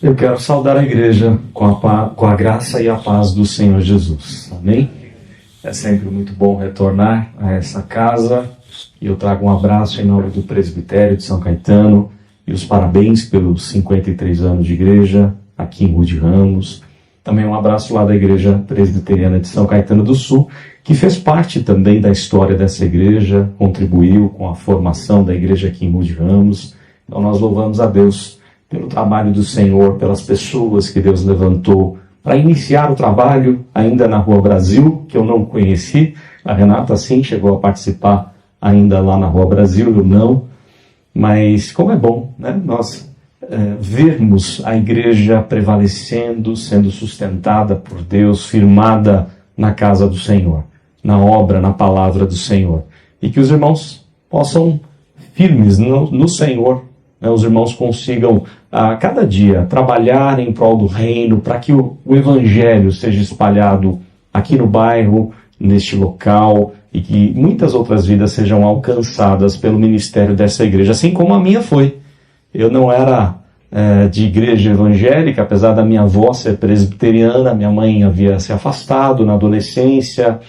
Eu quero saudar a igreja com a graça e a paz do Senhor Jesus. Amém? É sempre muito bom retornar a essa casa e eu trago um abraço em nome do presbitério de São Caetano e os parabéns pelos 53 anos de igreja aqui em Rua de Ramos. Também um abraço lá da Igreja Presbiteriana de São Caetano do Sul, que fez parte também da história dessa igreja, contribuiu com a formação da igreja aqui em Rua de Ramos. Então nós louvamos a Deus pelo trabalho do Senhor, pelas pessoas que Deus levantou para iniciar o trabalho ainda na Rua Brasil, que eu não conheci. A Renata, sim, chegou a participar ainda lá na Rua Brasil, eu não. Mas como é bom, né? Nós vermos a igreja prevalecendo, sendo sustentada por Deus, firmada na casa do Senhor, na obra, na palavra do Senhor. E que os irmãos possam, firmes no Senhor, os irmãos consigam a cada dia trabalhar em prol do reino, para que o Evangelho seja espalhado aqui no bairro, neste local, e que muitas outras vidas sejam alcançadas pelo ministério dessa igreja, assim como a minha foi. Eu não era de igreja evangélica, apesar da minha avó ser presbiteriana, minha mãe havia se afastado na adolescência,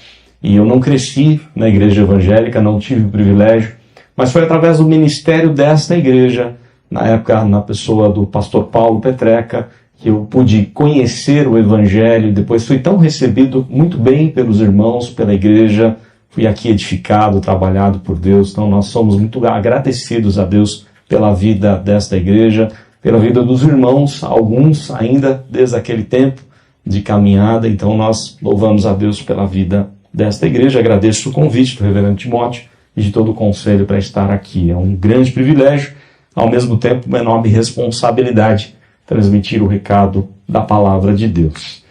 e eu não cresci na igreja evangélica, não tive o privilégio, mas foi através do ministério desta igreja, na época, na pessoa do pastor Paulo Petreca, que eu pude conhecer o Evangelho, e depois fui tão recebido muito bem pelos irmãos, pela igreja, fui aqui edificado, trabalhado por Deus. Então nós somos muito agradecidos a Deus pela vida desta igreja, pela vida dos irmãos, alguns ainda desde aquele tempo de caminhada. Então nós louvamos a Deus pela vida desta igreja. Agradeço o convite do reverendo Timóteo e de todo o conselho para estar aqui. É um grande privilégio, ao mesmo tempo uma enorme responsabilidade, transmitir o recado da palavra de Deus.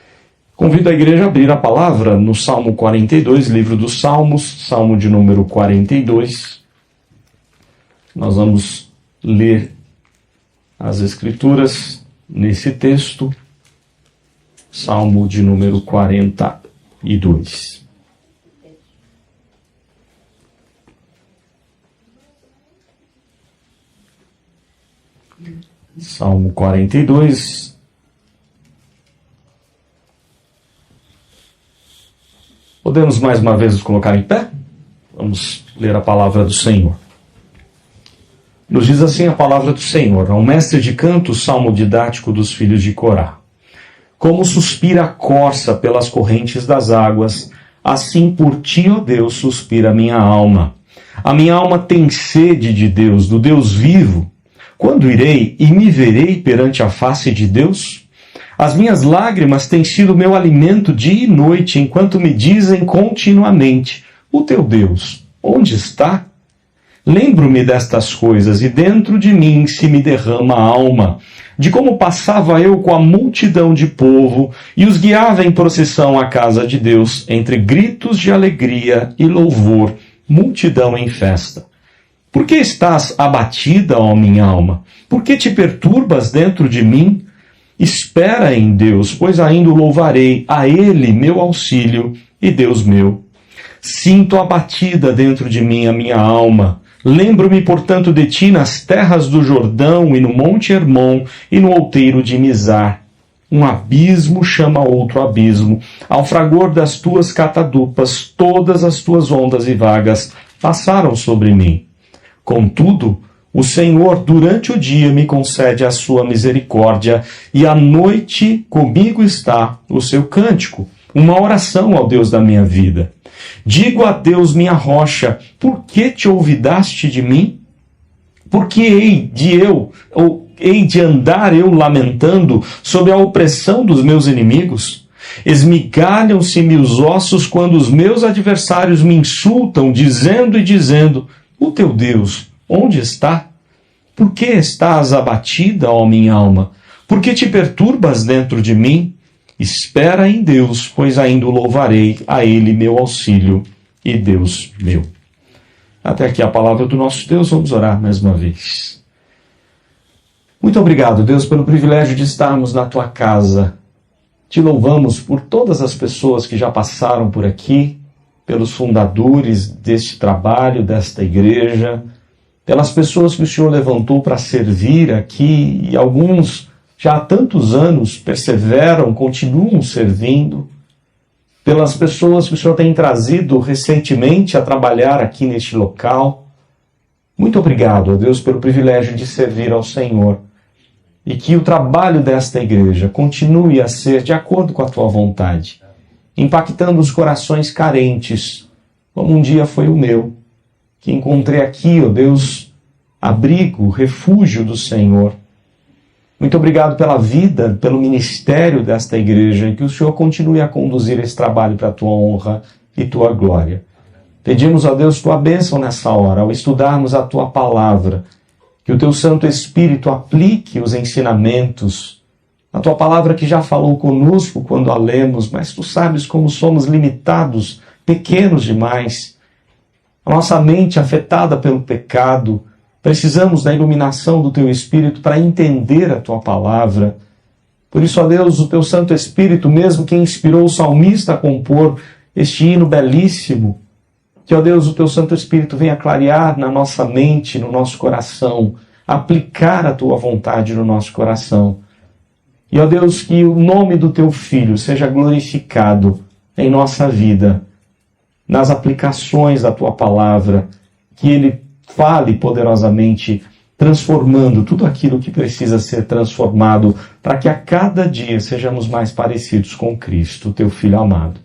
Convido a igreja a abrir a palavra no Salmo 42, livro dos Salmos, Salmo de número 42. Nós vamos ler as Escrituras nesse texto, Salmo de número 42. Salmo 42. Podemos mais uma vez nos colocar em pé? Vamos ler a palavra do Senhor. Nos diz assim a palavra do Senhor, ao mestre de canto, salmo didático dos filhos de Corá. Como suspira a corça pelas correntes das águas, assim por ti, ó Deus, suspira a minha alma. A minha alma tem sede de Deus, do Deus vivo. Quando irei e me verei perante a face de Deus? As minhas lágrimas têm sido meu alimento dia e noite, enquanto me dizem continuamente, o teu Deus, onde está? Lembro-me destas coisas, e dentro de mim se me derrama a alma, de como passava eu com a multidão de povo, e os guiava em procissão à casa de Deus, entre gritos de alegria e louvor, multidão em festa. Por que estás abatida, ó minha alma? Por que te perturbas dentro de mim? Espera em Deus, pois ainda o louvarei, a Ele meu auxílio e Deus meu. Sinto abatida dentro de mim a minha alma. Lembro-me, portanto, de ti nas terras do Jordão e no monte Hermon e no outeiro de Mizar. Um abismo chama outro abismo. Ao fragor das tuas catadupas, todas as tuas ondas e vagas passaram sobre mim. Contudo, o Senhor durante o dia me concede a sua misericórdia, e à noite comigo está o seu cântico, uma oração ao Deus da minha vida. Digo a Deus, minha rocha, por que te olvidaste de mim? Por que hei de andar eu lamentando sob a opressão dos meus inimigos? Esmigalham-se-me os ossos quando os meus adversários me insultam, dizendo e dizendo, o teu Deus, onde está? Por que estás abatida, ó minha alma? Por que te perturbas dentro de mim? Espera em Deus, pois ainda o louvarei, a Ele meu auxílio e Deus meu. Até aqui a palavra do nosso Deus, vamos orar mais uma vez. Muito obrigado, Deus, pelo privilégio de estarmos na Tua casa. Te louvamos por todas as pessoas que já passaram por aqui, pelos fundadores deste trabalho, desta igreja, pelas pessoas que o Senhor levantou para servir aqui, e alguns já há tantos anos perseveram, continuam servindo, pelas pessoas que o Senhor tem trazido recentemente a trabalhar aqui neste local. Muito obrigado, ó Deus, pelo privilégio de servir ao Senhor. E que o trabalho desta igreja continue a ser de acordo com a tua vontade, impactando os corações carentes, como um dia foi o meu, que encontrei aqui, ó Deus, abrigo, refúgio do Senhor. Muito obrigado pela vida, pelo ministério desta igreja, e que o Senhor continue a conduzir esse trabalho para a tua honra e tua glória. Pedimos a Deus tua bênção nessa hora, ao estudarmos a tua palavra, que o teu Santo Espírito aplique os ensinamentos, a tua palavra que já falou conosco quando a lemos, mas tu sabes como somos limitados, pequenos demais. A nossa mente afetada pelo pecado, precisamos da iluminação do teu Espírito para entender a tua palavra. Por isso, ó Deus, o teu Santo Espírito, mesmo que inspirou o salmista a compor este hino belíssimo, que, ó Deus, o teu Santo Espírito venha clarear na nossa mente, no nosso coração, aplicar a tua vontade no nosso coração. E, ó Deus, que o nome do teu Filho seja glorificado em nossa vida, nas aplicações da tua palavra, que ele fale poderosamente, transformando tudo aquilo que precisa ser transformado, para que a cada dia sejamos mais parecidos com Cristo, teu Filho amado.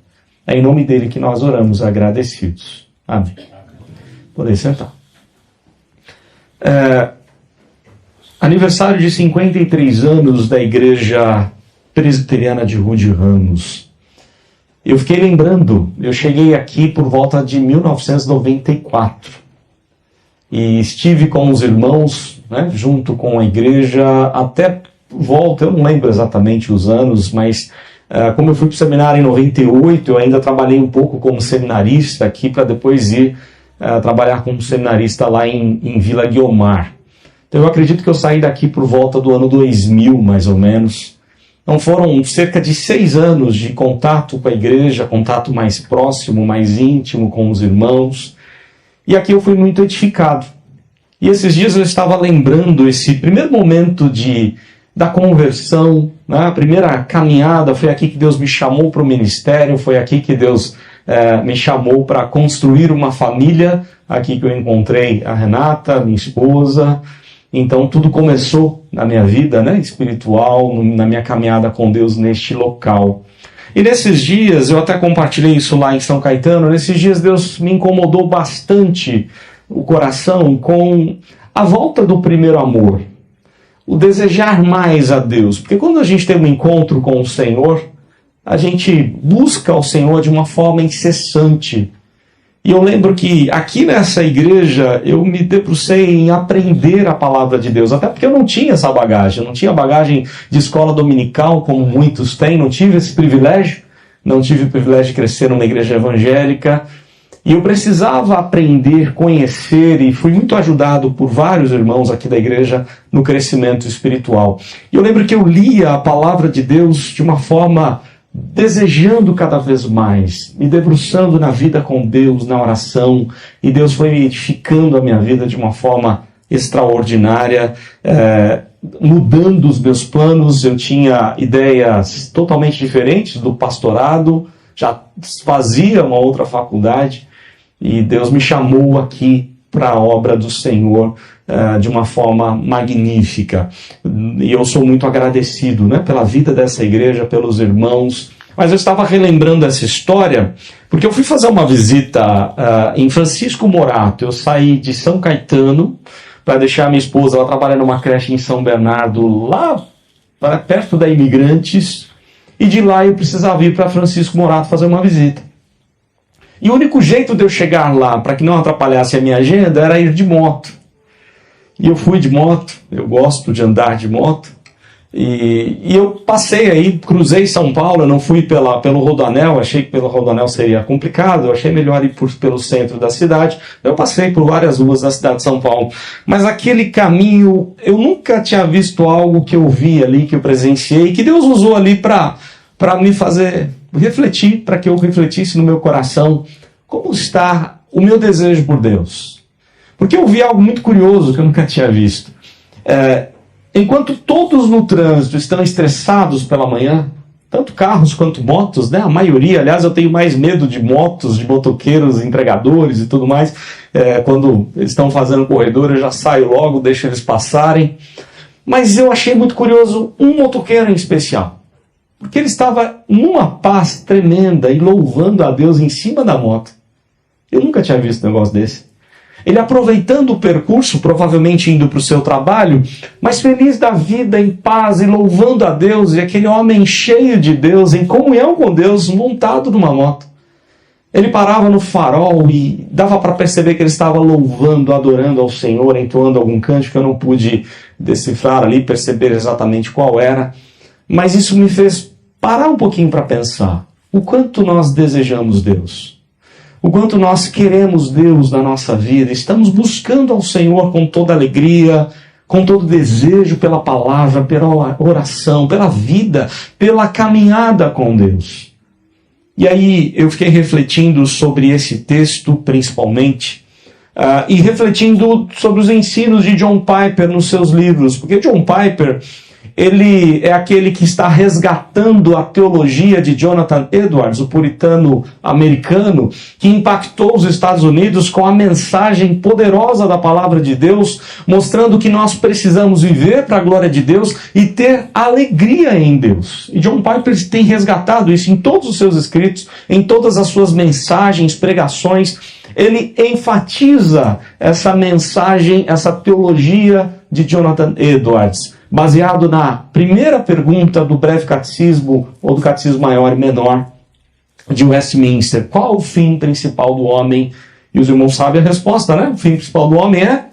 É em nome dele que nós oramos agradecidos. Amém. Podem sentar. Aniversário de 53 anos da Igreja Presbiteriana de Rude Ramos. Eu fiquei lembrando, eu cheguei aqui por volta de 1994 e estive com os irmãos, né, junto com a igreja, até volta, eu não lembro exatamente os anos, mas como eu fui para o seminário em 98, eu ainda trabalhei um pouco como seminarista aqui, para depois ir trabalhar como seminarista lá em Vila Guiomar. Então eu acredito que eu saí daqui por volta do ano 2000, mais ou menos. Então foram cerca de 6 anos de contato com a igreja, contato mais próximo, mais íntimo com os irmãos. E aqui eu fui muito edificado. E esses dias eu estava lembrando esse primeiro momento da conversão, né? A primeira caminhada, foi aqui que Deus me chamou para o ministério, foi aqui que Deus me chamou para construir uma família, aqui que eu encontrei a Renata, minha esposa. Então tudo começou na minha vida, né, espiritual, na minha caminhada com Deus neste local. E nesses dias, eu até compartilhei isso lá em São Caetano, nesses dias Deus me incomodou bastante o coração com a volta do primeiro amor, o desejar mais a Deus. Porque quando a gente tem um encontro com o Senhor, a gente busca o Senhor de uma forma incessante. E eu lembro que aqui nessa igreja eu me debrucei em aprender a palavra de Deus, até porque eu não tinha essa bagagem, eu não tinha bagagem de escola dominical como muitos têm, não tive esse privilégio, não tive o privilégio de crescer numa igreja evangélica, e eu precisava aprender, conhecer, e fui muito ajudado por vários irmãos aqui da igreja no crescimento espiritual. E eu lembro que eu lia a palavra de Deus de uma forma desejando cada vez mais, me debruçando na vida com Deus, na oração, e Deus foi edificando a minha vida de uma forma extraordinária, mudando os meus planos. Eu tinha ideias totalmente diferentes do pastorado, já fazia uma outra faculdade, e Deus me chamou aqui para a obra do Senhor de uma forma magnífica. E eu sou muito agradecido, né, pela vida dessa igreja, pelos irmãos. Mas eu estava relembrando essa história porque eu fui fazer uma visita em Francisco Morato. Eu saí de São Caetano para deixar minha esposa, ela trabalha numa creche em São Bernardo, lá perto da Imigrantes, e de lá eu precisava ir para Francisco Morato fazer uma visita. E o único jeito de eu chegar lá, para que não atrapalhasse a minha agenda, era ir de moto. E eu fui de moto, eu gosto de andar de moto, e eu passei aí, cruzei São Paulo, eu não fui pelo Rodoanel, achei que pelo Rodoanel seria complicado, eu achei melhor ir pelo centro da cidade, eu passei por várias ruas da cidade de São Paulo. Mas aquele caminho, eu nunca tinha visto algo que eu vi ali, que eu presenciei, que Deus usou ali para me fazer refletir, para que eu refletisse no meu coração como está o meu desejo por Deus. Porque eu vi algo muito curioso que eu nunca tinha visto. enquanto todos no trânsito estão estressados pela manhã, tanto carros quanto motos, né? A maioria, aliás, eu tenho mais medo de motos, de motoqueiros, entregadores e tudo mais. Quando eles estão fazendo corredor, eu já saio logo, deixo eles passarem. Mas eu achei muito curioso um motoqueiro em especial, porque ele estava numa paz tremenda e louvando a Deus em cima da moto. Eu nunca tinha visto um negócio desse. Ele aproveitando o percurso, provavelmente indo para o seu trabalho, mas feliz da vida, em paz e louvando a Deus, e aquele homem cheio de Deus, em comunhão com Deus, montado numa moto. Ele parava no farol e dava para perceber que ele estava louvando, adorando ao Senhor, entoando algum cântico que eu não pude decifrar ali, perceber exatamente qual era. Mas isso me fez parar um pouquinho para pensar o quanto nós desejamos Deus. O quanto nós queremos Deus na nossa vida, estamos buscando ao Senhor com toda alegria, com todo desejo pela palavra, pela oração, pela vida, pela caminhada com Deus. E aí eu fiquei refletindo sobre esse texto principalmente, e refletindo sobre os ensinos de John Piper nos seus livros, porque John Piper, ele é aquele que está resgatando a teologia de Jonathan Edwards, o puritano americano, que impactou os Estados Unidos com a mensagem poderosa da palavra de Deus, mostrando que nós precisamos viver para a glória de Deus e ter alegria em Deus. E John Piper tem resgatado isso em todos os seus escritos, em todas as suas mensagens, pregações. Ele enfatiza essa mensagem, essa teologia de Jonathan Edwards, baseado na primeira pergunta do breve catecismo, ou do catecismo maior e menor de Westminster. Qual o fim principal do homem? E os irmãos sabem a resposta, né? O fim principal do homem é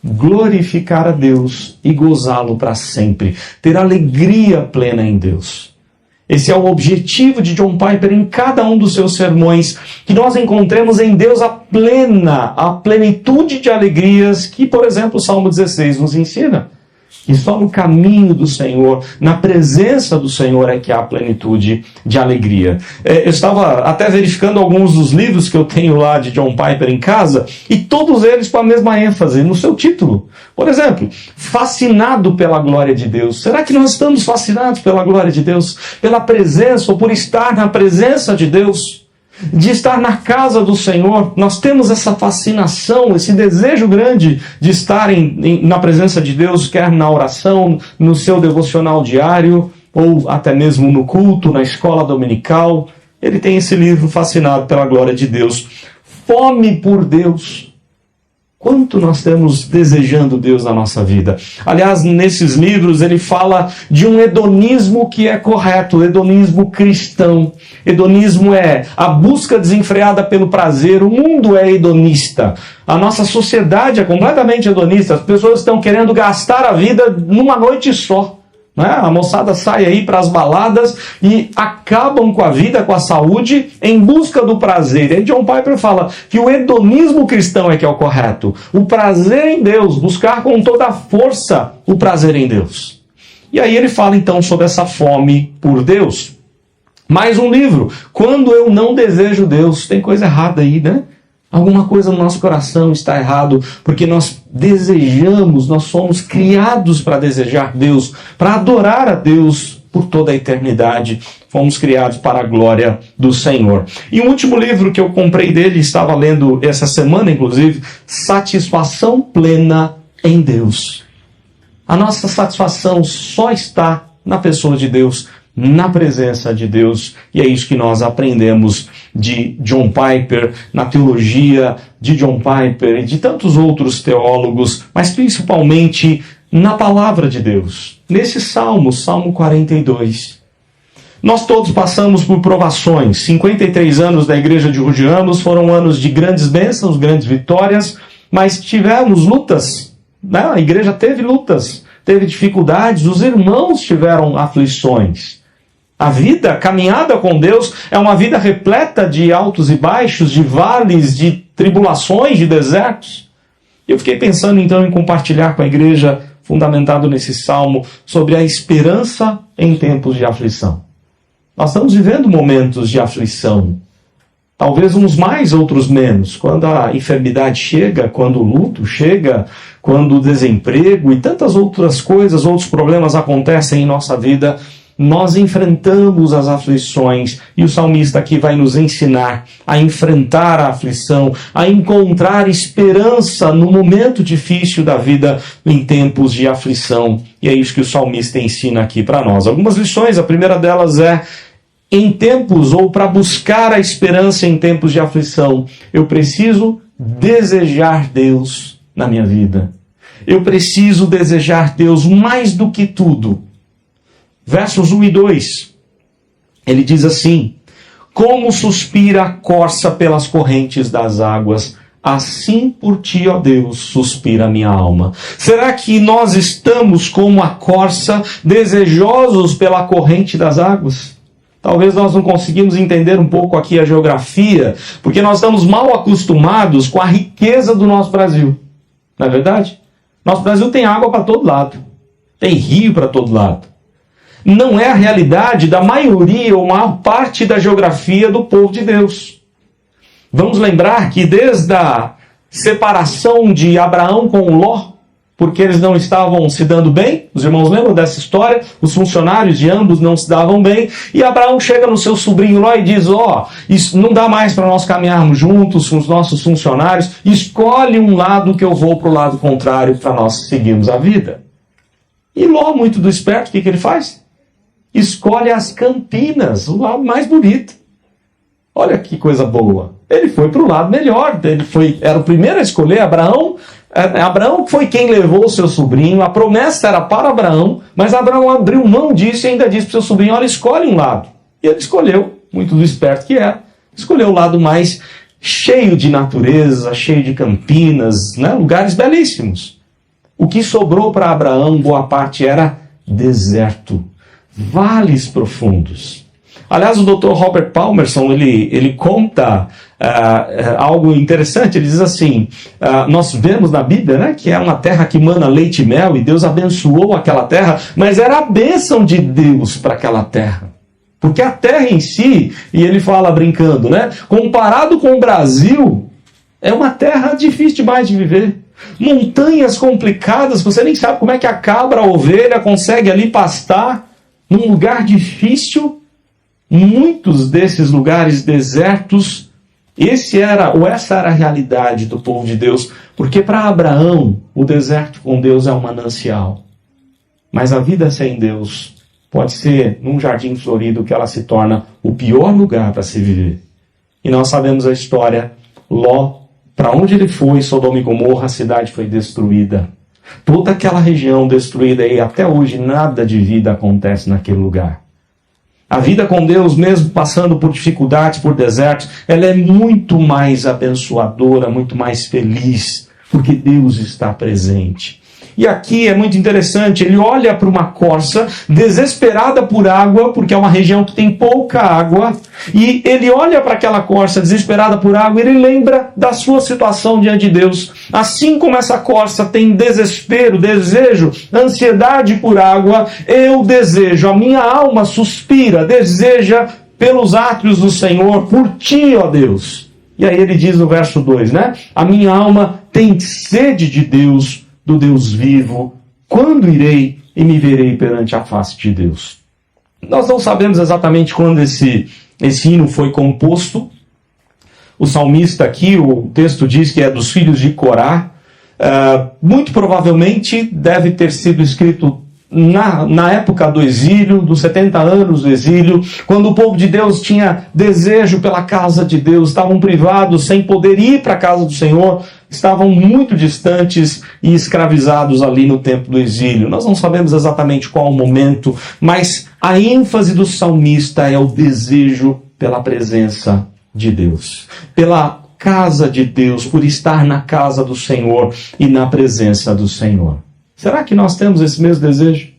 glorificar a Deus e gozá-lo para sempre. Ter alegria plena em Deus. Esse é o objetivo de John Piper em cada um dos seus sermões, que nós encontremos em Deus a plenitude de alegrias que, por exemplo, o Salmo 16 nos ensina. E só no caminho do Senhor, na presença do Senhor é que há plenitude de alegria. Eu estava até verificando alguns dos livros que eu tenho lá de John Piper em casa, e todos eles com a mesma ênfase no seu título. Por exemplo, fascinado pela glória de Deus. Será que nós estamos fascinados pela glória de Deus? Pela presença, ou por estar na presença de Deus? De estar na casa do Senhor? Nós temos essa fascinação, esse desejo grande de estar na presença de Deus, quer na oração, no seu devocional diário, ou até mesmo no culto, na escola dominical. Ele tem esse livro, Fascinado pela Glória de Deus. Fome por Deus. Quanto nós temos desejando Deus na nossa vida? Aliás, nesses livros ele fala de um hedonismo que é correto, o hedonismo cristão. Hedonismo é a busca desenfreada pelo prazer. O mundo é hedonista. A nossa sociedade é completamente hedonista. As pessoas estão querendo gastar a vida numa noite só. A moçada sai aí para as baladas e acabam com a vida, com a saúde, em busca do prazer. E John Piper fala que o hedonismo cristão é que é o correto. O prazer em Deus, buscar com toda a força o prazer em Deus. E aí ele fala então sobre essa fome por Deus. Mais um livro, Quando Eu Não Desejo Deus. Tem coisa errada aí, né? Alguma coisa no nosso coração está errado, porque nós desejamos, nós somos criados para desejar Deus, para adorar a Deus por toda a eternidade. Fomos criados para a glória do Senhor. E o último livro que eu comprei dele, estava lendo essa semana, inclusive, Satisfação Plena em Deus. A nossa satisfação só está na pessoa de Deus, na presença de Deus, e é isso que nós aprendemos de John Piper, na teologia de John Piper e de tantos outros teólogos, mas principalmente na palavra de Deus. Nesse Salmo 42. Nós todos passamos por provações. 53 anos da igreja de Rudianos foram anos de grandes bênçãos, grandes vitórias, mas tivemos lutas, né? A igreja teve lutas, teve dificuldades, os irmãos tiveram aflições. A vida, a caminhada com Deus, é uma vida repleta de altos e baixos, de vales, de tribulações, de desertos. Eu fiquei pensando então em compartilhar com a igreja, fundamentado nesse salmo, sobre a esperança em tempos de aflição. Nós estamos vivendo momentos de aflição. Talvez uns mais, outros menos. Quando a enfermidade chega, quando o luto chega, quando o desemprego e tantas outras coisas, outros problemas acontecem em nossa vida, nós enfrentamos as aflições. E o salmista aqui vai nos ensinar a enfrentar a aflição, a encontrar esperança no momento difícil da vida, em tempos de aflição. E é isso que o salmista ensina aqui para nós. Algumas lições, a primeira delas é: em tempos, ou para buscar a esperança em tempos de aflição, eu preciso desejar Deus na minha vida. Eu preciso desejar Deus mais do que tudo. Versos 1 e 2, ele diz assim: como suspira a corça pelas correntes das águas, assim por ti, ó Deus, suspira a minha alma. Será que nós estamos como a corça, desejosos pela corrente das águas? Talvez nós não conseguimos entender um pouco aqui a geografia, porque nós estamos mal acostumados com a riqueza do nosso Brasil. Não é verdade? Nosso Brasil tem água para todo lado. Tem rio para todo lado. Não é a realidade da maioria ou maior parte da geografia do povo de Deus. Vamos lembrar que desde a separação de Abraão com Ló, porque eles não estavam se dando bem, os irmãos lembram dessa história? Os funcionários de ambos não se davam bem, e Abraão chega no seu sobrinho Ló e diz: isso não dá mais para nós caminharmos juntos com os nossos funcionários, escolhe um lado que eu vou para o lado contrário para nós seguirmos a vida. E Ló, muito do esperto, o que ele faz? Escolhe as Campinas, o lado mais bonito. Olha que coisa boa. Ele foi para o lado melhor, era o primeiro a escolher. Abraão foi quem levou o seu sobrinho, a promessa era para Abraão, mas Abraão abriu mão disso e ainda disse para o seu sobrinho: olha, escolhe um lado. E ele escolheu, muito do esperto que era, escolheu o lado mais cheio de natureza, cheio de campinas, né? Lugares belíssimos. O que sobrou para Abraão, boa parte, era deserto, vales profundos. Aliás, o Dr. Robert Palmerson, ele conta algo interessante. Ele diz assim: nós vemos na Bíblia, né, que é uma terra que mana leite e mel, e Deus abençoou aquela terra, mas era a bênção de Deus para aquela terra. Porque a terra em si, e ele fala brincando, né, comparado com o Brasil, é uma terra difícil demais de viver. Montanhas complicadas, você nem sabe como é que a cabra, a ovelha consegue ali pastar num lugar difícil. Muitos desses lugares desertos, essa era a realidade do povo de Deus, porque para Abraão o deserto com Deus é um manancial, mas a vida sem Deus pode ser num jardim florido que ela se torna o pior lugar para se viver. E nós sabemos a história. Ló, para onde ele foi, Sodoma e Gomorra, a cidade foi destruída, toda aquela região destruída, e até hoje nada de vida acontece naquele lugar. A vida com Deus, mesmo passando por dificuldades, por desertos, ela é muito mais abençoadora, muito mais feliz, porque Deus está presente. E aqui é muito interessante, ele olha para uma corça desesperada por água, porque é uma região que tem pouca água, e ele olha para aquela corça desesperada por água e ele lembra da sua situação diante de Deus. Assim como essa corça tem desespero, desejo, ansiedade por água, eu desejo, a minha alma suspira, deseja pelos átrios do Senhor, por ti, ó Deus. E aí ele diz no verso 2, né? A minha alma tem sede de Deus, do Deus vivo. Quando irei e me verei perante a face de Deus? Nós não sabemos exatamente quando esse hino foi composto. O salmista aqui, o texto diz que é dos filhos de Corá. Muito provavelmente deve ter sido escrito na época do exílio, dos 70 anos do exílio, quando o povo de Deus tinha desejo pela casa de Deus, estavam privados, sem poder ir para a casa do Senhor, estavam muito distantes e escravizados ali no tempo do exílio. Nós não sabemos exatamente qual o momento, mas a ênfase do salmista é o desejo pela presença de Deus, pela casa de Deus, por estar na casa do Senhor e na presença do Senhor. Será que nós temos esse mesmo desejo?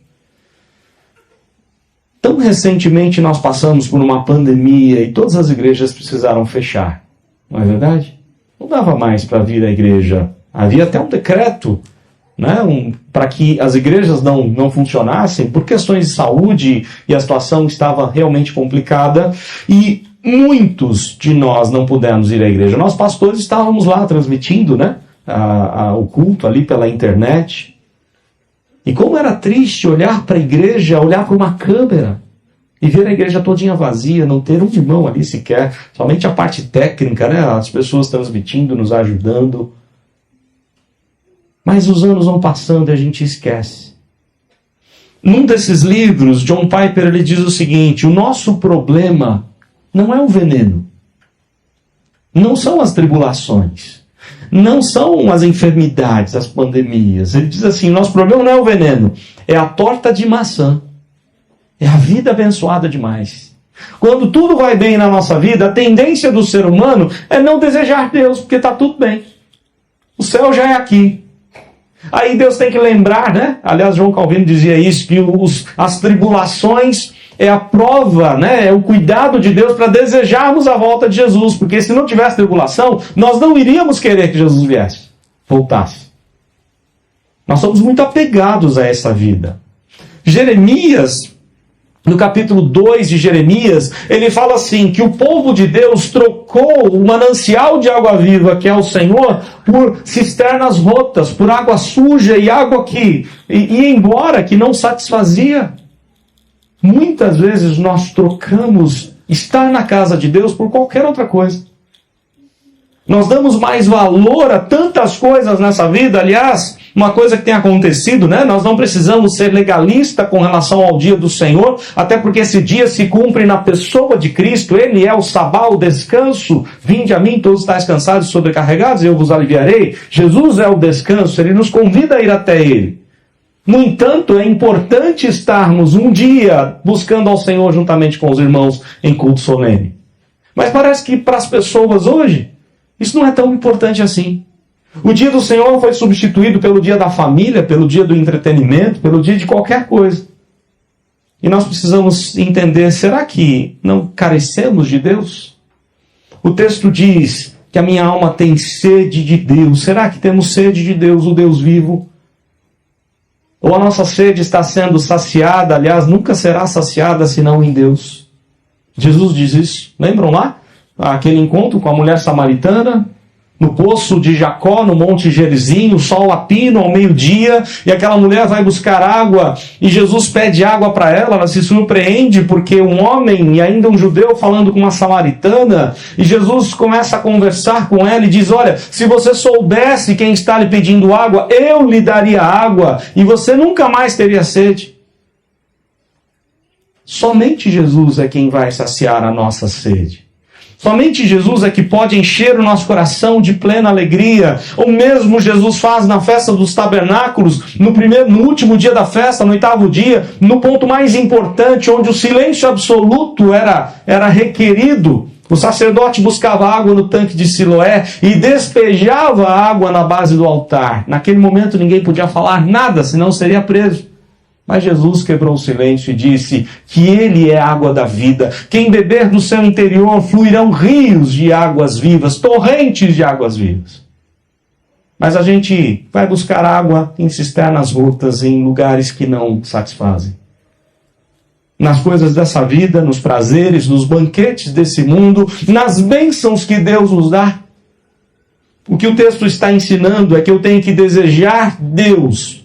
Tão recentemente nós passamos por uma pandemia e todas as igrejas precisaram fechar, não é verdade? Não dava mais para vir à igreja. Havia até um decreto, né, para que as igrejas não funcionassem por questões de saúde, e a situação estava realmente complicada. E muitos de nós não pudemos ir à igreja. Nós pastores estávamos lá transmitindo, né, o culto ali pela internet. E como era triste olhar para a igreja, olhar para uma câmera e ver a igreja todinha vazia, não ter um irmão ali sequer, somente a parte técnica, né, as pessoas transmitindo, nos ajudando. Mas os anos vão passando e a gente esquece. Num desses livros, John Piper, ele diz o seguinte: o nosso problema não é o veneno, não são as tribulações, não são as enfermidades, as pandemias. Ele diz assim: nosso problema não é o veneno, é a torta de maçã, é a vida abençoada demais. Quando tudo vai bem na nossa vida, a tendência do ser humano é não desejar Deus, porque está tudo bem. O céu já é aqui. Aí Deus tem que lembrar, né? Aliás, João Calvino dizia isso, que as tribulações é a prova, né? É o cuidado de Deus para desejarmos a volta de Jesus. Porque se não tivesse tribulação, nós não iríamos querer que Jesus viesse, voltasse. Nós somos muito apegados a essa vida. Jeremias, no capítulo 2 de Jeremias, ele fala assim, que o povo de Deus trocou o manancial de água viva, que é o Senhor, por cisternas rotas, por água suja e água que ia embora, que não satisfazia. Muitas vezes nós trocamos estar na casa de Deus por qualquer outra coisa. Nós damos mais valor a tantas coisas nessa vida. Aliás, uma coisa que tem acontecido, né? Nós não precisamos ser legalistas com relação ao dia do Senhor, até porque esse dia se cumpre na pessoa de Cristo. Ele é o sabá, o descanso. Vinde a mim, todos estáis cansados e sobrecarregados, e eu vos aliviarei. Jesus é o descanso, ele nos convida a ir até ele. No entanto, é importante estarmos um dia buscando ao Senhor juntamente com os irmãos em culto solene. Mas parece que para as pessoas hoje, isso não é tão importante assim. O dia do Senhor foi substituído pelo dia da família, pelo dia do entretenimento, pelo dia de qualquer coisa. E nós precisamos entender, será que não carecemos de Deus? O texto diz que a minha alma tem sede de Deus. Será que temos sede de Deus, o Deus vivo? Ou a nossa sede está sendo saciada, aliás, nunca será saciada senão em Deus. Jesus diz isso. Lembram lá? Aquele encontro com a mulher samaritana, no poço de Jacó, no Monte Gerizim, o sol a pino ao meio-dia, e aquela mulher vai buscar água, e Jesus pede água para ela. Ela se surpreende, porque um homem, e ainda um judeu, falando com uma samaritana, e Jesus começa a conversar com ela e diz: olha, se você soubesse quem está lhe pedindo água, eu lhe daria água, e você nunca mais teria sede. Somente Jesus é quem vai saciar a nossa sede. Somente Jesus é que pode encher o nosso coração de plena alegria. O mesmo Jesus faz na festa dos tabernáculos, no último dia da festa, no 8º dia, no ponto mais importante, onde o silêncio absoluto era requerido. O sacerdote buscava água no tanque de Siloé e despejava a água na base do altar. Naquele momento ninguém podia falar nada, senão seria preso. Mas Jesus quebrou o silêncio e disse que Ele é a água da vida. Quem beber do seu interior fluirão rios de águas vivas, torrentes de águas vivas. Mas a gente vai buscar água em cisternas rotas, em lugares que não satisfazem. Nas coisas dessa vida, nos prazeres, nos banquetes desse mundo, nas bênçãos que Deus nos dá. O que o texto está ensinando é que eu tenho que desejar Deus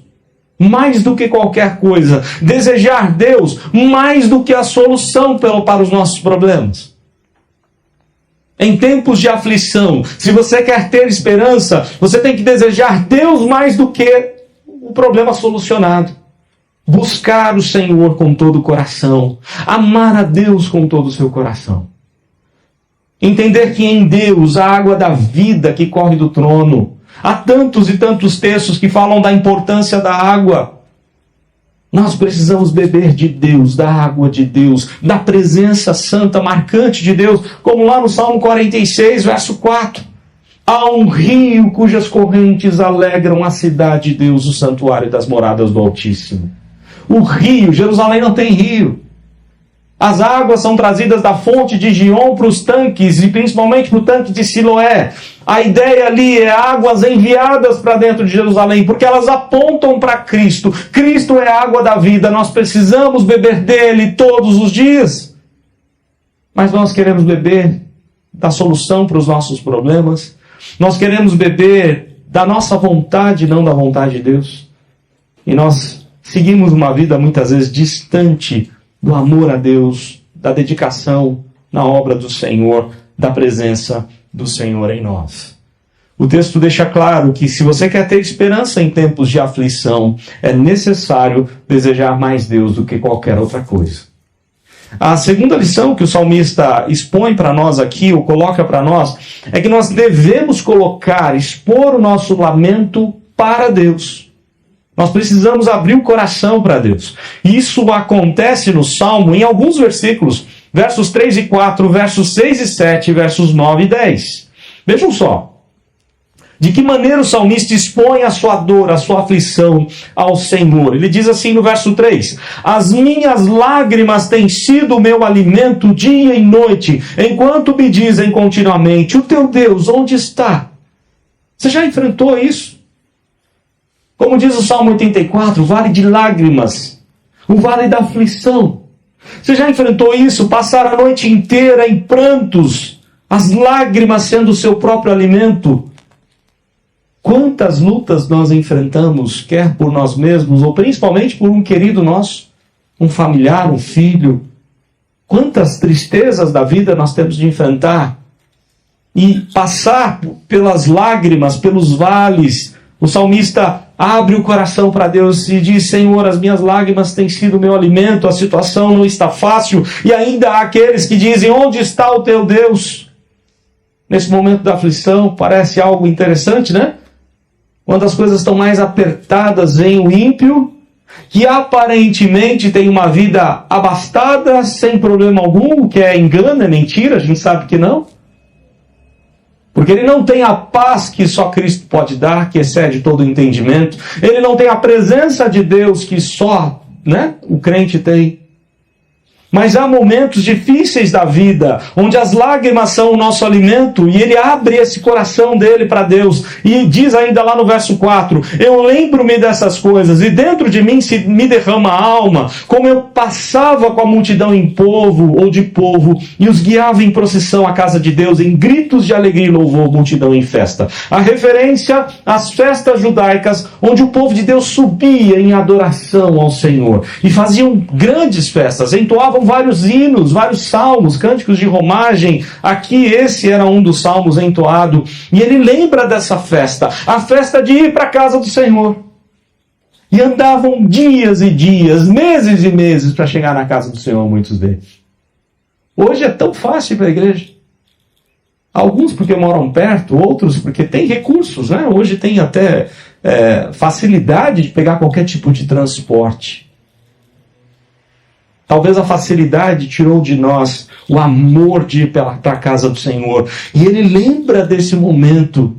mais do que qualquer coisa. Desejar Deus mais do que a solução para os nossos problemas. Em tempos de aflição, se você quer ter esperança, você tem que desejar Deus mais do que o problema solucionado. Buscar o Senhor com todo o coração. Amar a Deus com todo o seu coração. Entender que em Deus a água da vida que corre do trono. Há tantos e tantos textos que falam da importância da água. Nós precisamos beber de Deus, da água de Deus, da presença santa, marcante de Deus, como lá no Salmo 46, verso 4. Há um rio cujas correntes alegram a cidade de Deus, o santuário das moradas do Altíssimo. O rio, Jerusalém não tem rio. As águas são trazidas da fonte de Gion para os tanques, e principalmente para o tanque de Siloé. A ideia ali é águas enviadas para dentro de Jerusalém, porque elas apontam para Cristo. Cristo é a água da vida, nós precisamos beber dele todos os dias. mas nós queremos beber da solução para os nossos problemas. Nós queremos beber da nossa vontade, não da vontade de Deus. E nós seguimos uma vida muitas vezes distante do amor a Deus, da dedicação na obra do Senhor, da presença do Senhor em nós. O texto deixa claro que se você quer ter esperança em tempos de aflição, é necessário desejar mais Deus do que qualquer outra coisa. A segunda lição que o salmista expõe para nós aqui, ou coloca para nós, é que nós devemos expor o nosso lamento para Deus. Nós precisamos abrir o coração para Deus. Isso acontece no Salmo em alguns versículos, versos 3 e 4, versos 6 e 7, versos 9 e 10. Vejam só. De que maneira o salmista expõe a sua dor, a sua aflição ao Senhor? Ele diz assim no verso 3: as minhas lágrimas têm sido o meu alimento dia e noite, enquanto me dizem continuamente, o teu Deus, onde está? Você já enfrentou isso? Como diz o Salmo 84, o vale de lágrimas, o vale da aflição. Você já enfrentou isso? Passar a noite inteira em prantos, as lágrimas sendo o seu próprio alimento. Quantas lutas nós enfrentamos, quer por nós mesmos, ou principalmente por um querido nosso, um familiar, um filho. Quantas tristezas da vida nós temos de enfrentar e passar pelas lágrimas, pelos vales. O salmista abre o coração para Deus e diz, Senhor, as minhas lágrimas têm sido meu alimento, a situação não está fácil. E ainda há aqueles que dizem, onde está o teu Deus? Nesse momento da aflição, parece algo interessante, né? Quando as coisas estão mais apertadas, vem o ímpio, que aparentemente tem uma vida abastada, sem problema algum, o que é engano, é mentira, a gente sabe que não. Porque ele não tem a paz que só Cristo pode dar, que excede todo o entendimento. Ele não tem a presença de Deus que só, o crente tem. Mas há momentos difíceis da vida, onde as lágrimas são o nosso alimento, e ele abre esse coração dele para Deus, e diz ainda lá no verso 4, eu lembro-me dessas coisas, e dentro de mim se me derrama a alma, como eu passava com a multidão em povo, ou de povo, e os guiava em procissão à casa de Deus, em gritos de alegria e louvor, multidão em festa. A referência às festas judaicas, onde o povo de Deus subia em adoração ao Senhor, e faziam grandes festas, entoavam vários hinos, vários salmos, cânticos de romagem. Aqui esse era um dos salmos entoado. E ele lembra dessa festa, a festa de ir para a casa do Senhor. E andavam dias e dias, meses e meses para chegar na casa do Senhor, muitos deles. Hoje é tão fácil para a igreja. Alguns porque moram perto, outros porque têm recursos, Hoje tem até facilidade de pegar qualquer tipo de transporte. Talvez a facilidade tirou de nós o amor de ir para a casa do Senhor. E ele lembra desse momento.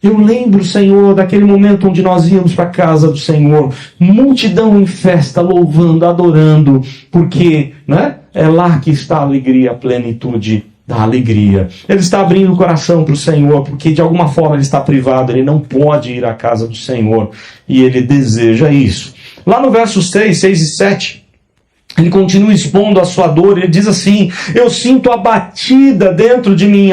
Eu lembro, Senhor, daquele momento onde nós íamos para a casa do Senhor. Multidão em festa, louvando, adorando. Porque é lá que está a alegria, a plenitude da alegria. Ele está abrindo o coração para o Senhor, porque de alguma forma ele está privado. Ele não pode ir à casa do Senhor. E ele deseja isso. Lá no verso 6 e 7... ele continua expondo a sua dor, ele diz assim, eu sinto abatida dentro de mim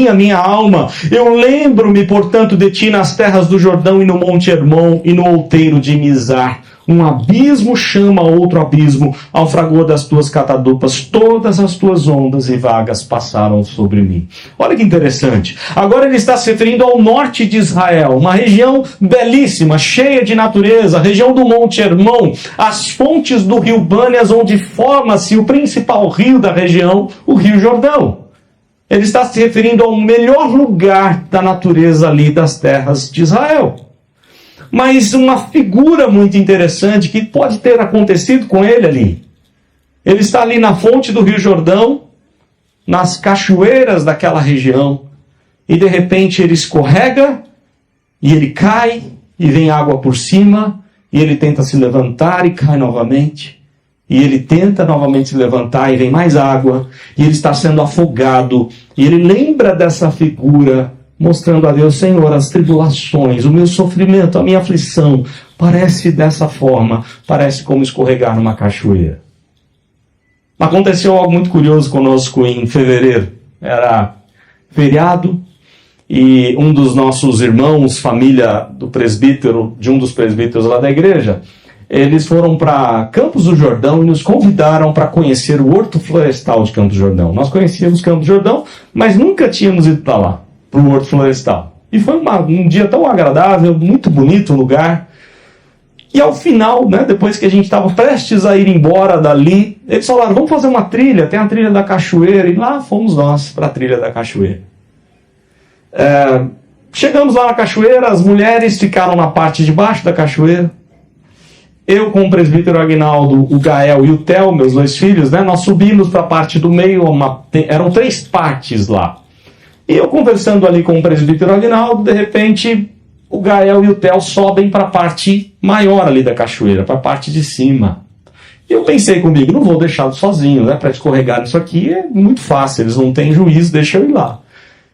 a minha alma, eu lembro-me, portanto, de ti nas terras do Jordão e no Monte Hermon e no outeiro de Mizar. Um abismo chama outro abismo, ao fragor das tuas catadupas, todas as tuas ondas e vagas passaram sobre mim. Olha que interessante. Agora ele está se referindo ao norte de Israel, uma região belíssima, cheia de natureza, região do Monte Hermon, as fontes do rio Bâneas, onde forma-se o principal rio da região, o Rio Jordão. Ele está se referindo ao melhor lugar da natureza ali das terras de Israel. Mas uma figura muito interessante que pode ter acontecido com ele ali. Ele está ali na fonte do Rio Jordão, nas cachoeiras daquela região, e de repente ele escorrega, e ele cai, e vem água por cima, e ele tenta se levantar e cai novamente. E ele tenta novamente se levantar e vem mais água, e ele está sendo afogado, e ele lembra dessa figura, mostrando a Deus, Senhor, as tribulações, o meu sofrimento, a minha aflição, parece dessa forma, parece como escorregar numa cachoeira. Aconteceu algo muito curioso conosco em fevereiro. Era feriado e um dos nossos irmãos, família do presbítero, de um dos presbíteros lá da igreja, eles foram para Campos do Jordão e nos convidaram para conhecer o Horto Florestal de Campos do Jordão. Nós conhecíamos Campos do Jordão, mas nunca tínhamos ido para lá, para o Horto Florestal. E foi um dia tão agradável, muito bonito o lugar. E ao final, né, depois que a gente estava prestes a ir embora dali, eles falaram, vamos fazer uma trilha, tem a trilha da cachoeira. E lá fomos nós para a trilha da cachoeira. Chegamos lá na cachoeira, as mulheres ficaram na parte de baixo da cachoeira. Eu com o presbítero Aguinaldo, o Gael e o Theo, meus 2 filhos, né, nós subimos para a parte do meio, eram 3 partes lá. E eu conversando ali com o presbítero Aguinaldo, de repente o Gael e o Theo sobem para a parte maior ali da cachoeira, para a parte de cima. E eu pensei comigo, não vou deixá-los sozinhos, né, para escorregar nisso aqui é muito fácil, eles não têm juízo, deixa eu ir lá.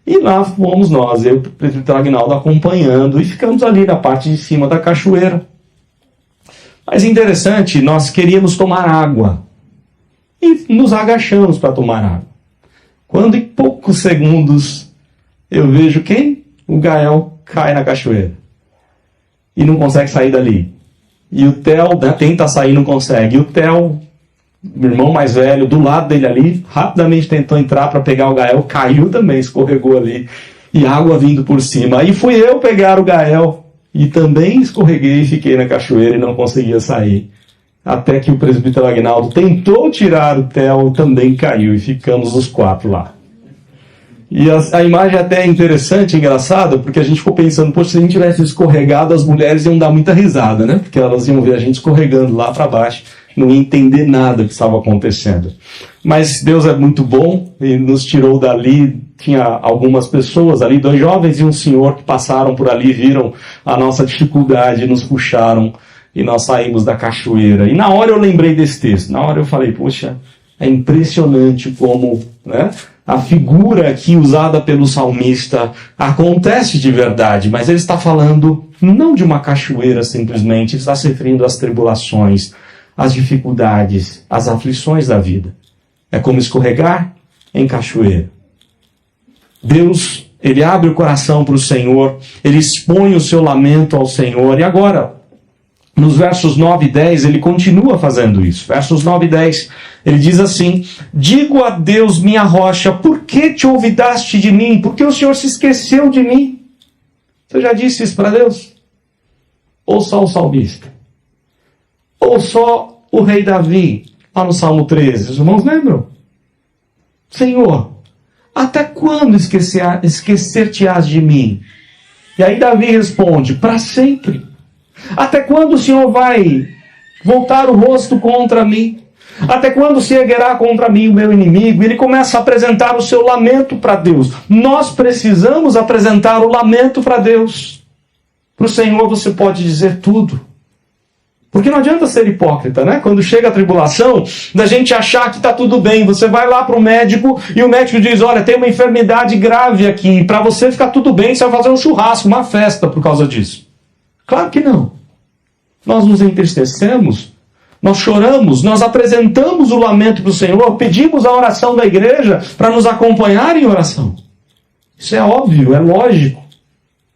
E lá fomos nós, eu e o presbítero Aguinaldo acompanhando, e ficamos ali na parte de cima da cachoeira. Mas interessante, nós queríamos tomar água. E nos agachamos para tomar água. Quando em poucos segundos eu vejo quem? O Gael cai na cachoeira. E não consegue sair dali. E o Theo tenta sair e não consegue. E o Theo, meu irmão mais velho, do lado dele ali, rapidamente tentou entrar para pegar o Gael, caiu também, escorregou ali. E água vindo por cima. Aí fui eu pegar o Gael e também escorreguei e fiquei na cachoeira e não conseguia sair. Até que o presbítero Aguinaldo tentou tirar o Theo e também caiu. E ficamos os 4 lá. E a imagem até é interessante, engraçada, porque a gente ficou pensando, poxa, se a gente tivesse escorregado, as mulheres iam dar muita risada, né? Porque elas iam ver a gente escorregando lá para baixo, não iam entender nada que estava acontecendo. Mas Deus é muito bom e nos tirou dali. Tinha algumas pessoas ali, 2 jovens e um senhor que passaram por ali, viram a nossa dificuldade, nos puxaram e nós saímos da cachoeira. E na hora eu lembrei desse texto, na hora eu falei, poxa, é impressionante como, né, a figura aqui usada pelo salmista acontece de verdade, mas ele está falando não de uma cachoeira simplesmente, ele está se referindo às tribulações, às dificuldades, às aflições da vida. É como escorregar em cachoeira. Deus, ele abre o coração para o Senhor, ele expõe o seu lamento ao Senhor, e agora, nos versos 9 e 10, ele continua fazendo isso. Versos 9 e 10, ele diz assim, digo a Deus, minha rocha, por que te olvidaste de mim? Por que o Senhor se esqueceu de mim? Você já disse isso para Deus? Ou só o salmista? Ou só o rei Davi, lá no Salmo 13? Os irmãos lembram? Senhor, até quando esquecer-te-ás de mim? E aí Davi responde, para sempre. Até quando o Senhor vai voltar o rosto contra mim? Até quando se erguerá contra mim o meu inimigo? Ele começa a apresentar o seu lamento para Deus. Nós precisamos apresentar o lamento para Deus. Para o Senhor você pode dizer tudo. Porque não adianta ser hipócrita, né? Quando chega a tribulação, da gente achar que está tudo bem. Você vai lá para o médico e o médico diz, olha, tem uma enfermidade grave aqui. Para você ficar tudo bem, você vai fazer um churrasco, uma festa por causa disso. Claro que não. Nós nos entristecemos, nós choramos, nós apresentamos o lamento para o Senhor, pedimos a oração da igreja para nos acompanhar em oração. Isso é óbvio, é lógico.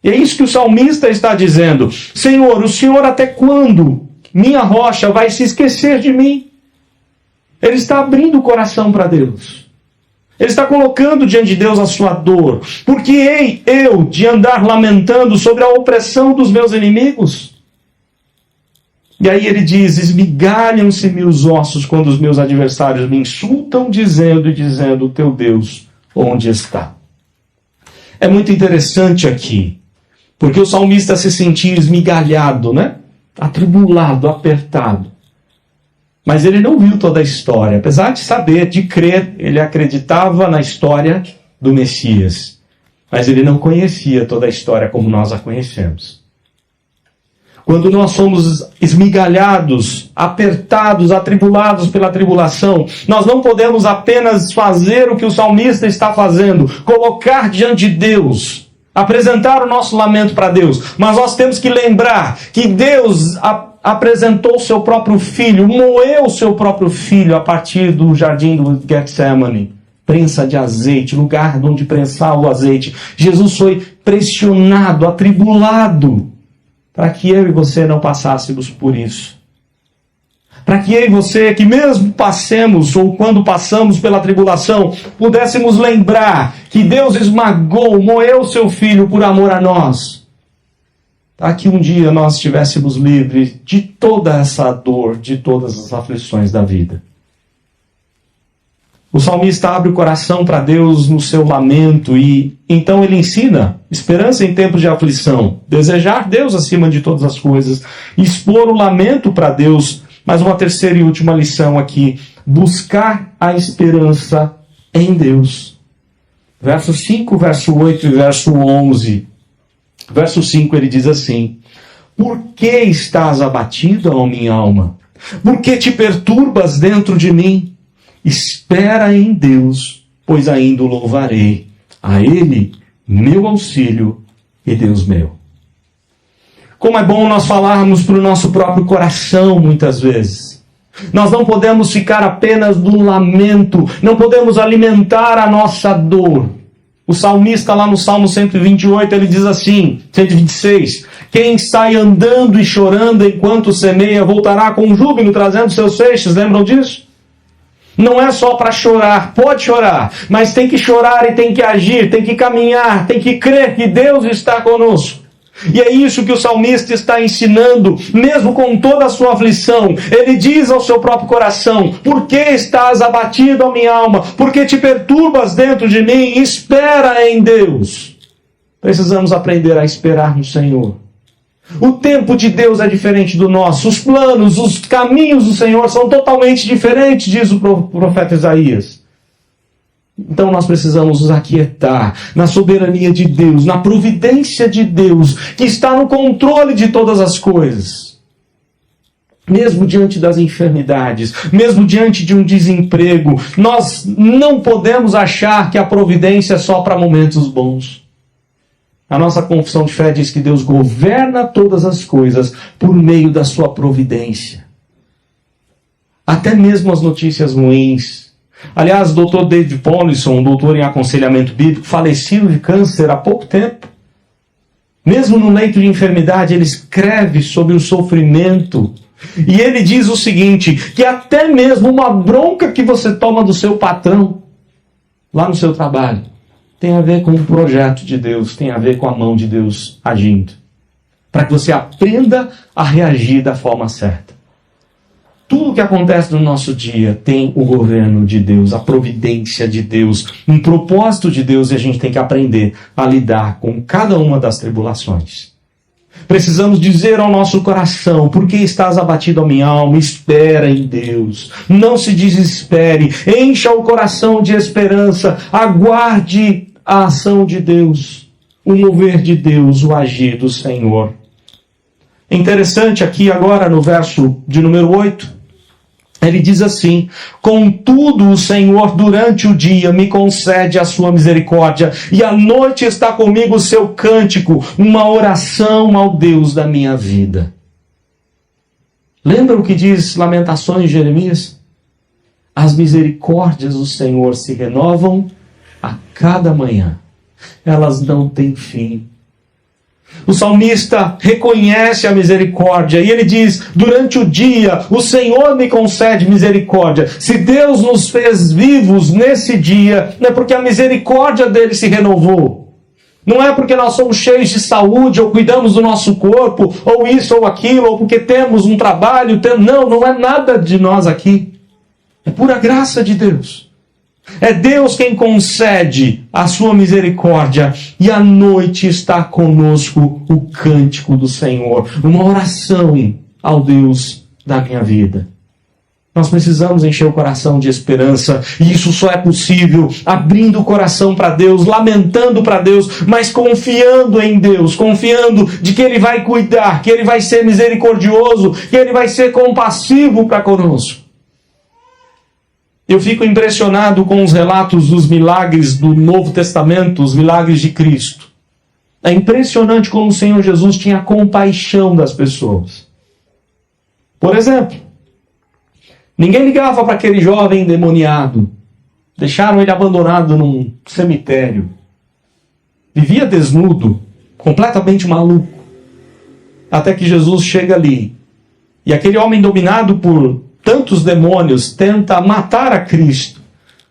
E é isso que o salmista está dizendo. Senhor, o Senhor até quando, minha rocha, vai se esquecer de mim? Ele está abrindo o coração para Deus. Ele está colocando diante de Deus a sua dor. Porque hei eu de andar lamentando sobre a opressão dos meus inimigos? E aí ele diz, esmigalham-se-me os ossos quando os meus adversários me insultam, dizendo, o teu Deus, onde está? É muito interessante aqui, porque o salmista se sentia esmigalhado, né? Atribulado, apertado. Mas ele não viu toda a história. Apesar de saber, de crer, ele acreditava na história do Messias. Mas ele não conhecia toda a história como nós a conhecemos. Quando nós somos esmigalhados, apertados, atribulados pela tribulação, nós não podemos apenas fazer o que o salmista está fazendo, colocar diante de Deus apresentar o nosso lamento para Deus, mas nós temos que lembrar que Deus apresentou o seu próprio filho, moeu o seu próprio filho a partir do jardim do Getsemane, prensa de azeite, lugar onde prensar o azeite. Jesus foi pressionado, atribulado, para que eu e você não passássemos por isso. Para que eu e você, que mesmo passemos, ou quando passamos pela tribulação, pudéssemos lembrar que Deus esmagou, moeu o seu filho por amor a nós. Para que um dia nós estivéssemos livres de toda essa dor, de todas as aflições da vida. O salmista abre o coração para Deus no seu lamento e então ele ensina esperança em tempos de aflição, desejar Deus acima de todas as coisas, expor o lamento para Deus. Mas uma terceira e última lição aqui, buscar a esperança em Deus. Verso 5, verso 8 e verso 11. Verso 5 ele diz assim: por que estás abatido, ó minha alma? Por que te perturbas dentro de mim? Espera em Deus, pois ainda o louvarei. A Ele, meu auxílio e Deus meu. Como é bom nós falarmos para o nosso próprio coração muitas vezes. Nós não podemos ficar apenas no lamento, não podemos alimentar a nossa dor. O salmista lá no Salmo 128, ele diz assim, 126, quem sai andando e chorando enquanto semeia, voltará com júbilo trazendo seus feixes, lembram disso? Não é só para chorar, pode chorar, mas tem que chorar e tem que agir, tem que caminhar, tem que crer que Deus está conosco. E é isso que o salmista está ensinando, mesmo com toda a sua aflição. Ele diz ao seu próprio coração: por que estás abatido, ó minha alma? Por que te perturbas dentro de mim? Espera em Deus. Precisamos aprender a esperar no Senhor. O tempo de Deus é diferente do nosso. Os planos, os caminhos do Senhor são totalmente diferentes, diz o profeta Isaías. Então nós precisamos nos aquietar na soberania de Deus, na providência de Deus, que está no controle de todas as coisas. Mesmo diante das enfermidades, mesmo diante de um desemprego, nós não podemos achar que a providência é só para momentos bons. A nossa confissão de fé diz que Deus governa todas as coisas por meio da sua providência. Até mesmo as notícias ruins. Aliás, o Dr. David Paulison, doutor em aconselhamento bíblico, falecido de câncer há pouco tempo. Mesmo no leito de enfermidade, ele escreve sobre o sofrimento. E ele diz o seguinte, que até mesmo uma bronca que você toma do seu patrão, lá no seu trabalho, tem a ver com o projeto de Deus, tem a ver com a mão de Deus agindo. Para que você aprenda a reagir da forma certa. Tudo que acontece no nosso dia tem o governo de Deus, a providência de Deus, um propósito de Deus, e a gente tem que aprender a lidar com cada uma das tribulações. Precisamos dizer ao nosso coração: por que estás abatido, a minha alma? Espera em Deus. Não se desespere. Encha o coração de esperança. Aguarde a ação de Deus, o mover de Deus, o agir do Senhor. É interessante aqui agora no verso de número 8, ele diz assim: contudo o Senhor durante o dia me concede a sua misericórdia, e à noite está comigo o seu cântico, uma oração ao Deus da minha vida. Lembra o que diz Lamentações de Jeremias? As misericórdias do Senhor se renovam a cada manhã, elas não têm fim. O salmista reconhece a misericórdia e ele diz: durante o dia o Senhor me concede misericórdia. Se Deus nos fez vivos nesse dia, não é porque a misericórdia dele se renovou. Não é porque nós somos cheios de saúde, ou cuidamos do nosso corpo, ou isso ou aquilo, ou porque temos um trabalho. Não é nada de nós aqui. É pura graça de Deus. É Deus quem concede a sua misericórdia, e à noite está conosco o cântico do Senhor, uma oração ao Deus da minha vida. Nós precisamos encher o coração de esperança, e isso só é possível abrindo o coração para Deus, lamentando para Deus, mas confiando em Deus, confiando de que Ele vai cuidar, que Ele vai ser misericordioso, que Ele vai ser compassivo para conosco. Eu fico impressionado com os relatos dos milagres do Novo Testamento, os milagres de Cristo. É impressionante como o Senhor Jesus tinha compaixão das pessoas. Por exemplo, ninguém ligava para aquele jovem endemoniado. Deixaram ele abandonado num cemitério. Vivia desnudo, completamente maluco. Até que Jesus chega ali. E aquele homem dominado por tantos demônios tenta matar a Cristo.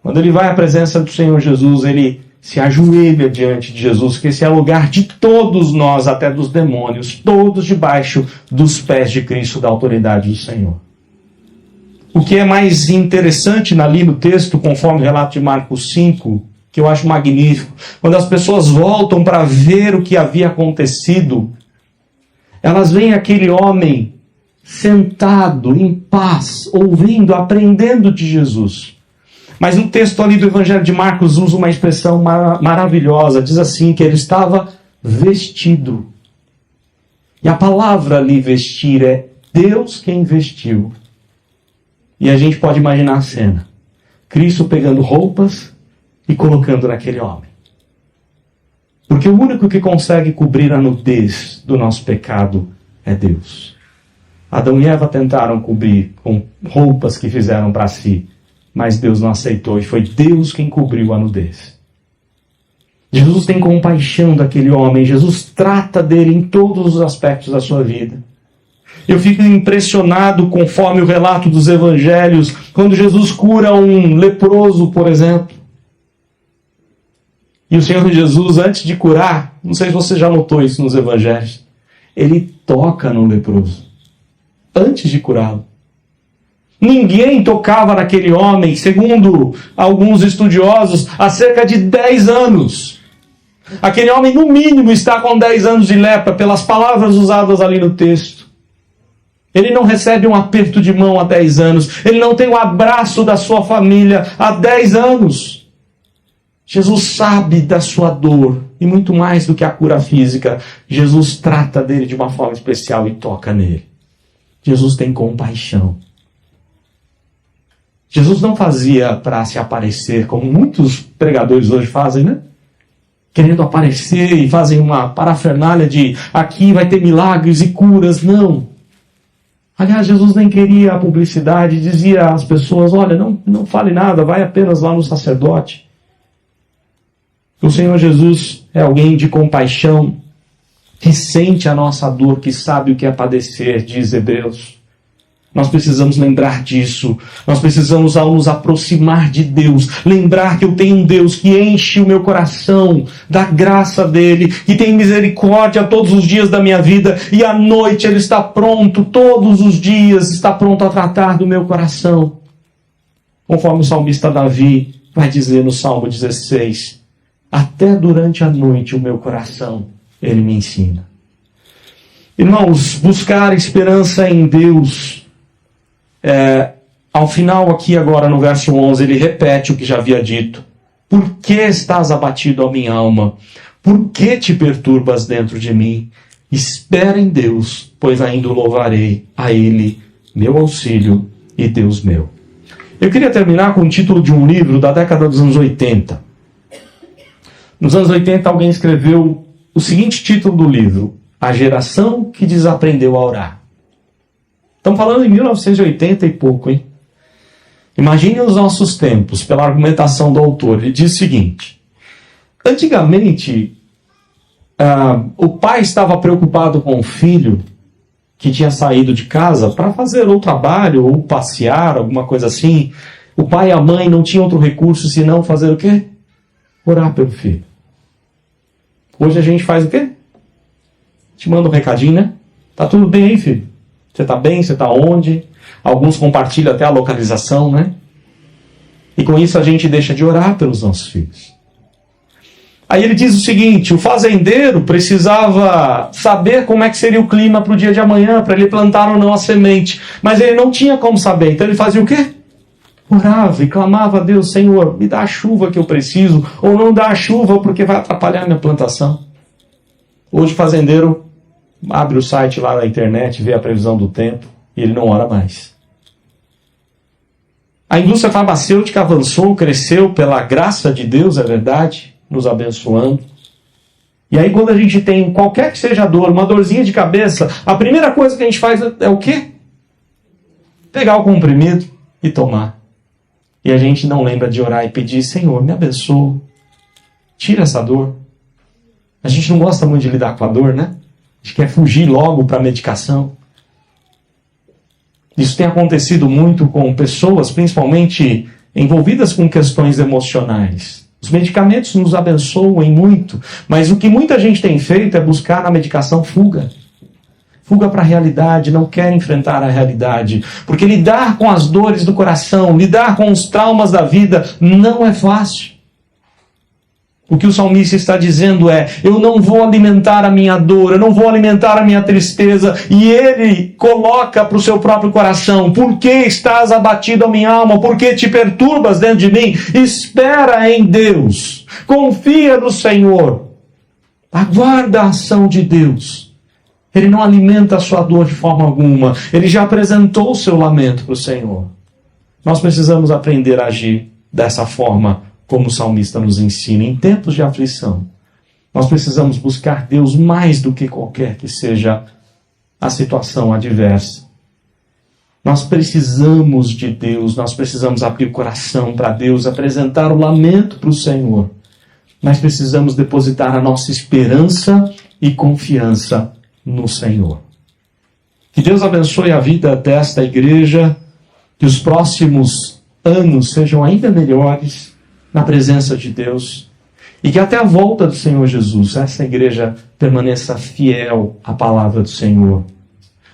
Quando ele vai à presença do Senhor Jesus, ele se ajoelha diante de Jesus, que esse é o lugar de todos nós, até dos demônios, todos debaixo dos pés de Cristo, da autoridade do Senhor. O que é mais interessante ali no texto, conforme o relato de Marcos 5, que eu acho magnífico, quando as pessoas voltam para ver o que havia acontecido, elas veem aquele homem sentado, em paz, ouvindo, aprendendo de Jesus. Mas no texto ali do Evangelho de Marcos usa uma expressão maravilhosa, diz assim, que ele estava vestido. E a palavra ali, vestir, é Deus quem vestiu. E a gente pode imaginar a cena. Cristo pegando roupas e colocando naquele homem. Porque o único que consegue cobrir a nudez do nosso pecado é Deus. Adão e Eva tentaram cobrir com roupas que fizeram para si, mas Deus não aceitou e foi Deus quem cobriu a nudez. Jesus tem compaixão daquele homem, Jesus trata dele em todos os aspectos da sua vida. Eu fico impressionado conforme o relato dos evangelhos, quando Jesus cura um leproso, por exemplo. E o Senhor Jesus, antes de curar, não sei se você já notou isso nos evangelhos, ele toca no leproso, antes de curá-lo. Ninguém tocava naquele homem, segundo alguns estudiosos, há cerca de 10 anos. Aquele homem, no mínimo, está com 10 anos de lepra, pelas palavras usadas ali no texto. Ele não recebe um aperto de mão há 10 anos. Ele não tem o abraço da sua família há 10 anos. Jesus sabe da sua dor. E muito mais do que a cura física, Jesus trata dele de uma forma especial e toca nele. Jesus tem compaixão. Jesus não fazia para se aparecer, como muitos pregadores hoje fazem, né? Querendo aparecer e fazem uma parafernália de aqui vai ter milagres e curas. Não. Aliás, Jesus nem queria a publicidade, dizia às pessoas, olha, não fale nada, vai apenas lá no sacerdote. O Senhor Jesus é alguém de compaixão, que sente a nossa dor, que sabe o que é padecer, diz Hebreus. Nós precisamos lembrar disso. Nós precisamos, ao nos aproximar de Deus, lembrar que eu tenho um Deus que enche o meu coração da graça dele, que tem misericórdia todos os dias da minha vida, e à noite ele está pronto, todos os dias está pronto a tratar do meu coração. Conforme o salmista Davi vai dizer no Salmo 16, até durante a noite o meu coração ele me ensina. Irmãos, buscar esperança em Deus. Ao final aqui agora no verso 11 ele repete o que já havia dito. Por que estás abatido, ó minha alma? Por que te perturbas dentro de mim? Espera em Deus, pois ainda o louvarei a Ele, meu auxílio e Deus meu. Eu queria terminar com o título de um livro da década dos anos 80. Nos anos 80 alguém escreveu o seguinte título do livro: A Geração que Desaprendeu a Orar. Estamos falando em 1980 e pouco, hein? Imagine os nossos tempos, pela argumentação do autor. Ele diz o seguinte: antigamente, o pai estava preocupado com o filho que tinha saído de casa para fazer ou trabalho, ou passear, alguma coisa assim. O pai e a mãe não tinham outro recurso senão fazer o quê? Orar pelo filho. Hoje a gente faz o quê? Te manda um recadinho, né? Tá tudo bem aí, filho? Você está bem? Você está onde? Alguns compartilham até a localização, né? E com isso a gente deixa de orar pelos nossos filhos. Aí ele diz o seguinte: o fazendeiro precisava saber como é que seria o clima para o dia de amanhã, para ele plantar ou não a semente. Mas ele não tinha como saber. Então ele fazia o quê? Orava e clamava a Deus: Senhor, me dá a chuva que eu preciso, ou não dá a chuva porque vai atrapalhar a minha plantação. Hoje o fazendeiro abre o site lá na internet, vê a previsão do tempo e ele não ora mais. A indústria farmacêutica avançou, cresceu pela graça de Deus, é verdade, nos abençoando. E aí quando a gente tem qualquer que seja a dor, uma dorzinha de cabeça, a primeira coisa que a gente faz é o quê? Pegar o comprimido e tomar. E a gente não lembra de orar e pedir, Senhor, me abençoa, tira essa dor. A gente não gosta muito de lidar com a dor, né? A gente quer fugir logo para a medicação. Isso tem acontecido muito com pessoas, principalmente envolvidas com questões emocionais. Os medicamentos nos abençoam muito, mas o que muita gente tem feito é buscar na medicação fuga. Fuga para a realidade, não quer enfrentar a realidade. Porque lidar com as dores do coração, lidar com os traumas da vida, não é fácil. O que o salmista está dizendo é, eu não vou alimentar a minha dor, eu não vou alimentar a minha tristeza. E ele coloca para o seu próprio coração, por que estás abatido a minha alma? Por que te perturbas dentro de mim? Espera em Deus, confia no Senhor, aguarda a ação de Deus. Ele não alimenta a sua dor de forma alguma, ele já apresentou o seu lamento para o Senhor. Nós precisamos aprender a agir dessa forma, como o salmista nos ensina, em tempos de aflição. Nós precisamos buscar Deus mais do que qualquer que seja a situação adversa. Nós precisamos de Deus, nós precisamos abrir o coração para Deus, apresentar o lamento para o Senhor. Mas precisamos depositar a nossa esperança e confiança no Senhor. Que Deus abençoe a vida desta igreja, que os próximos anos sejam ainda melhores na presença de Deus, e que até a volta do Senhor Jesus, essa igreja permaneça fiel à palavra do Senhor.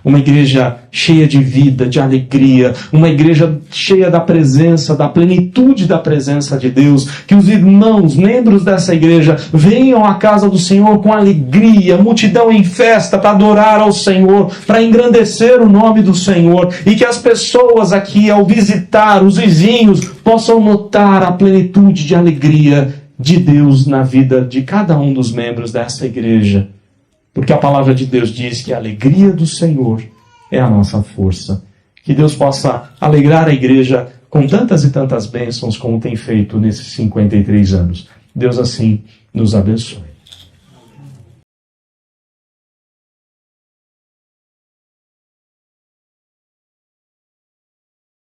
Uma igreja cheia de vida, de alegria, uma igreja cheia da presença, da plenitude da presença de Deus, que os irmãos, membros dessa igreja, venham à casa do Senhor com alegria, multidão em festa para adorar ao Senhor, para engrandecer o nome do Senhor, e que as pessoas aqui, ao visitar, os vizinhos, possam notar a plenitude de alegria de Deus na vida de cada um dos membros dessa igreja. Porque a palavra de Deus diz que a alegria do Senhor é a nossa força. Que Deus possa alegrar a igreja com tantas e tantas bênçãos como tem feito nesses 53 anos. Deus assim nos abençoe.